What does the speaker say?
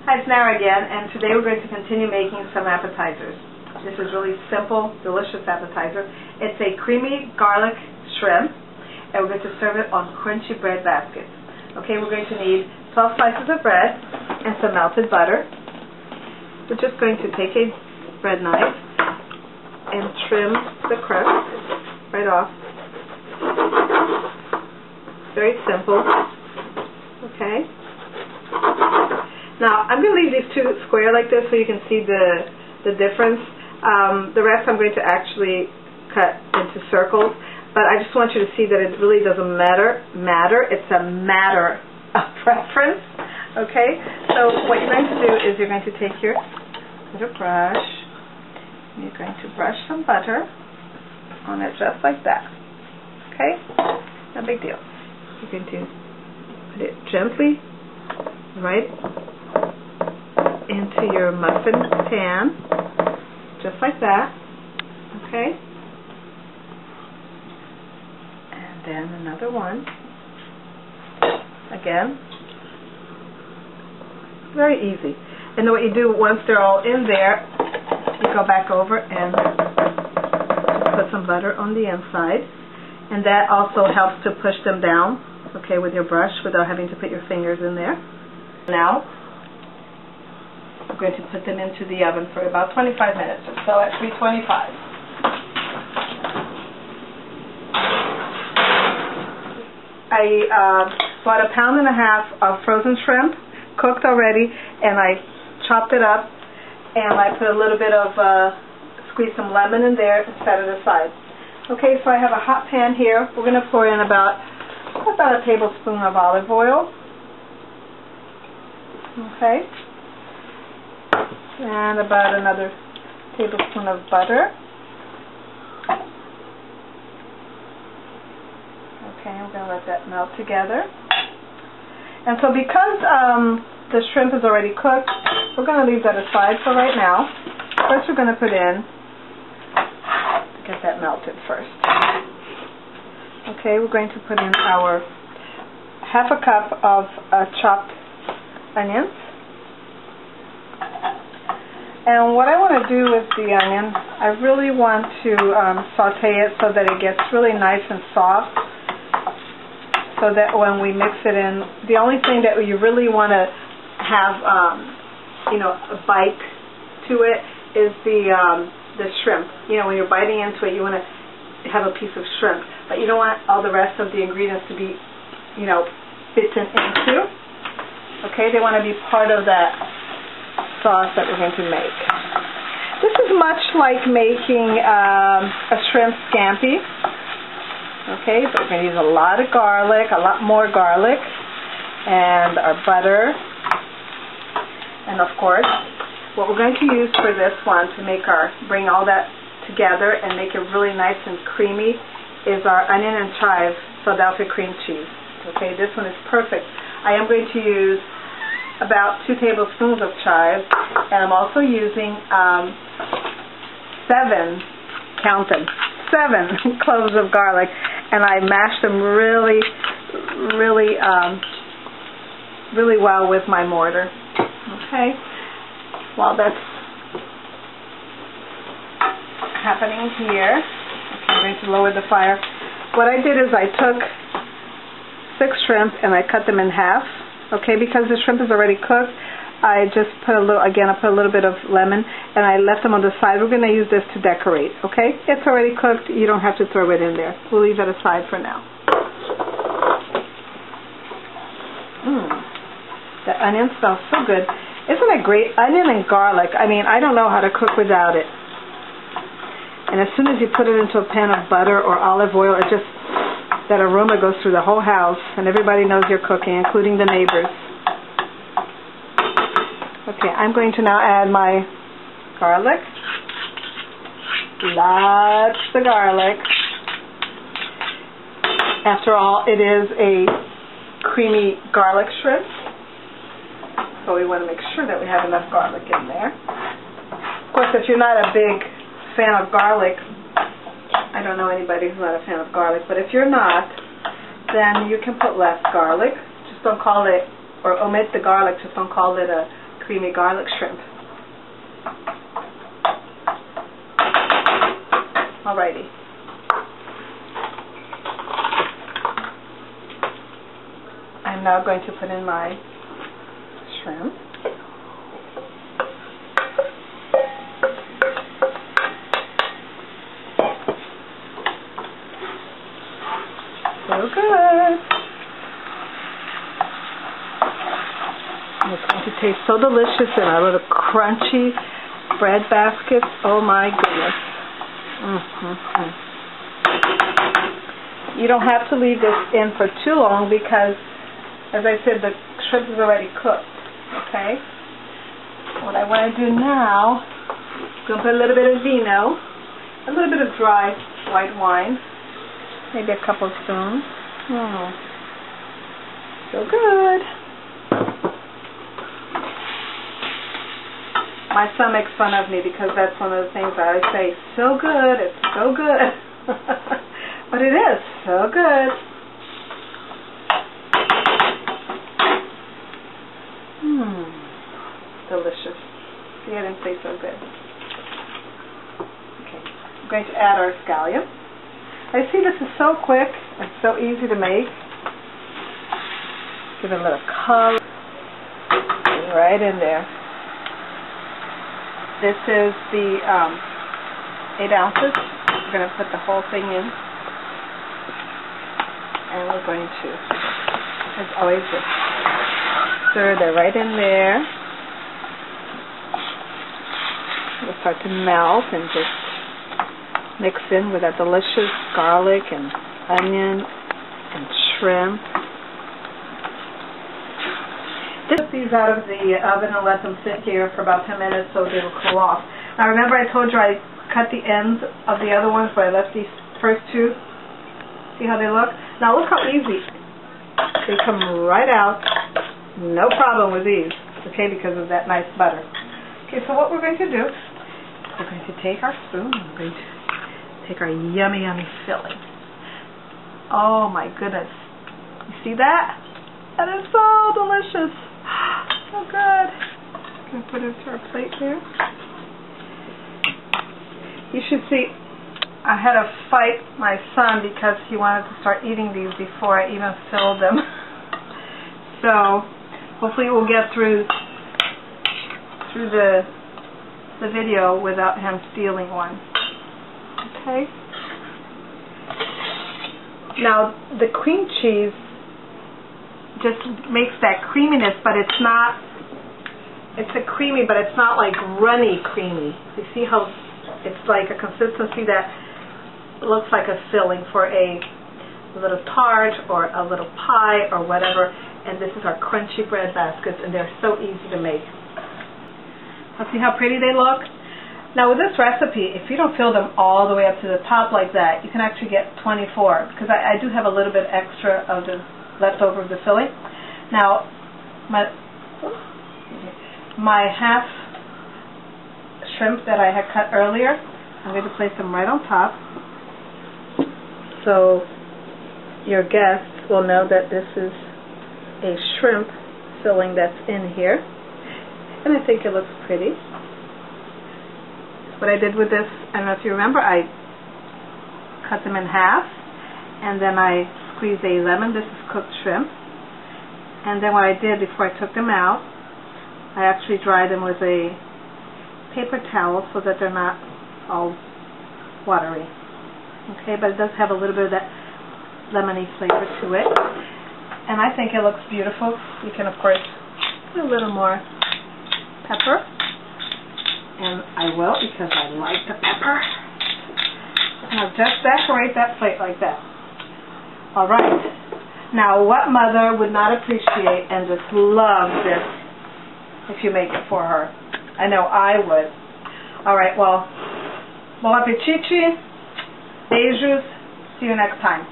Hi, it's Nara again, and today we're going to continue making some appetizers. This is really simple, delicious appetizer. It's a creamy garlic shrimp, and we're going to serve it on crunchy bread baskets. Okay, we're going to need 12 slices of bread and some melted butter. We're just going to take a bread knife and trim the crust right off. Very simple. Okay. Now, I'm going to leave these two square like this so you can see the difference. The rest I'm going to actually cut into circles, but I just want you to see that it really doesn't matter. It's a matter of preference. Okay? So what you're going to do is you're going to take your little brush, and you're going to brush some butter on it just like that. Okay? No big deal. You're going to put it gently right into your muffin pan, just like that. Okay? And then another one. Again. Very easy. And then what you do once they're all in there, you go back over and put some butter on the inside. And that also helps to push them down, okay, with your brush without having to put your fingers in there. Now, I'm going to put them into the oven for about 25 minutes or so at 325. I bought 1.5 pounds of frozen shrimp, cooked already, and I chopped it up, and I put a little bit of, squeeze some lemon in there and set it aside. Okay, so I have a hot pan here. We're going to pour in about a tablespoon of olive oil. Okay. And about another tablespoon of butter. Okay, I'm going to let that melt together. And so because the shrimp is already cooked, we're going to leave that aside for right now. First we're going to put in, get that melted first. Okay, we're going to put in our 1/2 cup of chopped onions. And what I want to do with the onion, I really want to saute it so that it gets really nice and soft, so that when we mix it in, the only thing that you really want to have, a bite to it is the shrimp. You know, when you're biting into it, you want to have a piece of shrimp, but you don't want all the rest of the ingredients to be, bitten into. Okay, they want to be part of that sauce that we're going to make. This is much like making a shrimp scampi. Okay, but we're going to use a lot of garlic, a lot more garlic, and our butter, and of course, what we're going to use for this one to bring all that together and make it really nice and creamy is our onion and chive Philadelphia cream cheese. Okay, this one is perfect. I am going to use about 2 tablespoons of chive, and I'm also using 7 cloves of garlic, and I mashed them really well with my mortar. Okay, while that's happening here, I'm going to lower the fire. What I did is I took 6 shrimp and I cut them in half. Okay, because the shrimp is already cooked, I just put a little bit of lemon, and I left them on the side. We're going to use this to decorate. Okay, it's already cooked. You don't have to throw it in there. We'll leave it aside for now. The onion smells so good. Isn't it great? Onion and garlic. I mean, I don't know how to cook without it. And as soon as you put it into a pan of butter or olive oil, that aroma goes through the whole house, and everybody knows you're cooking, including the neighbors. Okay, I'm going to now add my garlic. Lots of garlic. After all, it is a creamy garlic shrimp, so we want to make sure that we have enough garlic in there. Of course, if you're not a big fan of garlic, I don't know anybody who's not a fan of garlic, but if you're not, then you can put less garlic. Just don't call it, or omit the garlic, just don't call it a creamy garlic shrimp. Alrighty. I'm now going to put in my shrimp. So good. And it's going to taste so delicious in our little crunchy bread baskets. Oh my goodness. You don't have to leave this in for too long because, as I said, the shrimp is already cooked. Okay? What I want to do now is going to put a little bit of vino, a little bit of dry white wine, maybe a couple spoons. So good. My son makes fun of me because that's one of the things I always say, so good, it's so good. But it is so good. Delicious. See, I didn't say so good. Okay, I'm going to add our scallion. I see this is so quick and so easy to make. Give it a little color. Right in there. This is the 8 ounces. We're going to put the whole thing in. And we're going to, as always, just stir that right in there. It'll start to melt and just mix in with that delicious garlic and onion and shrimp. Put these out of the oven and let them sit here for about 10 minutes so they'll cool off. Now remember I told you I cut the ends of the other ones, but I left these first two. See how they look? Now look how easy. They come right out. No problem with these, okay, because of that nice butter. Okay, so what we're going to do, we're going to take our spoon and we're going to take our yummy, yummy filling. Oh my goodness. You see that? That is so delicious. So good. I'm going to put it into our plate here. You should see, I had to fight my son because he wanted to start eating these before I even filled them. So hopefully we'll get through the video without him stealing one. Okay. Now the cream cheese just makes that creaminess, but it's not, it's a creamy, but it's not like runny creamy. You see how it's like a consistency that looks like a filling for a little tart or a little pie or whatever. And this is our crunchy bread baskets, and they're so easy to make. Now see how pretty they look? Now with this recipe, if you don't fill them all the way up to the top like that, you can actually get 24, because I do have a little bit extra of the leftover of the filling. Now my half shrimp that I had cut earlier, I'm going to place them right on top so your guests will know that this is a shrimp filling that's in here. And I think it looks pretty. What I did with this, I don't know if you remember, I cut them in half and then I squeezed a lemon. This is cooked shrimp. And then what I did before I took them out, I actually dried them with a paper towel so that they're not all watery. Okay, but it does have a little bit of that lemony flavor to it. And I think it looks beautiful. You can, of course, put a little more pepper. And I will, because I like the pepper. And I'll just decorate that plate like that. Alright. Now, what mother would not appreciate and just love this if you make it for her? I know I would. Alright, well, bon appétit. Beijos. See you next time.